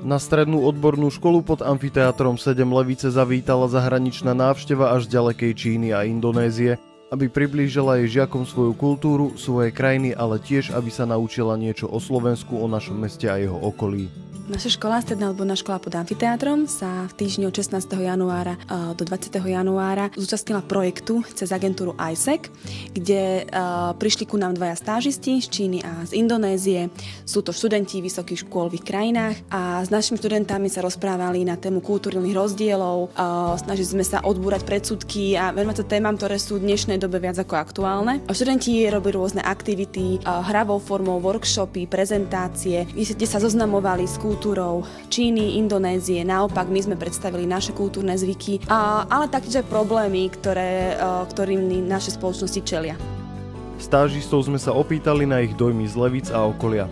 Na strednú odbornú školu pod amfiteátrom 7 Levice zavítala zahraničná návšteva až z ďalekej Číny a Indonézie, aby priblížila jej žiakom svoju kultúru, svoje krajiny, ale tiež, aby sa naučila niečo o Slovensku, o našom meste a jeho okolí. Naša škola, stredná odborná škola pod amfiteátrom, sa v týždni od 16. januára do 20. januára zúčastnila projektu cez agentúru ISEC, kde prišli ku nám dvaja stážisti z Číny a z Indonézie. Sú to študenti vysokých škôl v ich krajinách a s našimi študentami sa rozprávali na tému kultúrnych rozdielov, snažili sme sa odbúrať predsudky a venovať sa témam, ktoré sú v dnešnej dobe viac ako aktuálne. Študenti robili rôzne aktivity, hravou formou, workshopy, prezentácie, kde sa zoznamovali s kultúrou Číny, Indonézie. Naopak, my sme predstavili naše kultúrne zvyky, ale taktiež aj problémy, ktorým naše spoločnosti čelia. Stážistov sme sa opýtali na ich dojmy z Levíc a okolia.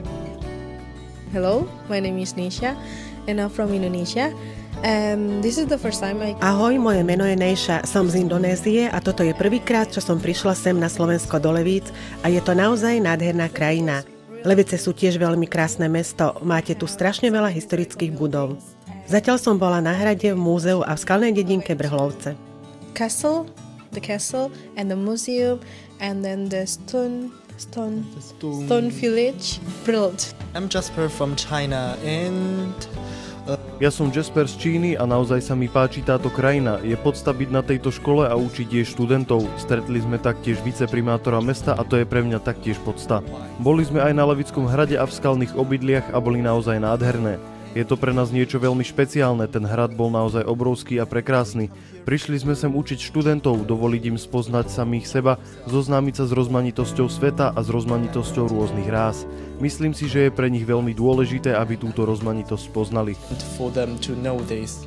Hello, my name is Nisha and I'm from Indonesia. This is the first time Ahoj, moje meno je Nejša, som z Indonézie a toto je prvýkrát, čo som prišla sem na Slovensko do Levíc a je to naozaj nádherná krajina. Levice sú tiež veľmi krásne mesto, máte tu strašne veľa historických budov. Zatiaľ som bola na hrade, v múzeu a v skalnej dedinke Brhlovce. The castle and the museum and then the stone village. Brilliant. I'm Jasper from China and Ja som Jasper z Číny a naozaj sa mi páči táto krajina. Je podsta byť na tejto škole a učiť jej študentov. Stretli sme taktiež viceprimátora mesta a to je pre mňa taktiež podsta. Boli sme aj na Levickom hrade a v skalných obydliach a boli naozaj nádherné. Je to pre nás niečo veľmi špeciálne, ten hrad bol naozaj obrovský a prekrásny. Prišli sme sem učiť študentov, dovoliť im spoznať samých seba, zoznámiť sa s rozmanitosťou sveta a s rozmanitosťou rôznych rás. Myslím si, že je pre nich veľmi dôležité, aby túto rozmanitosť poznali. for them to know this.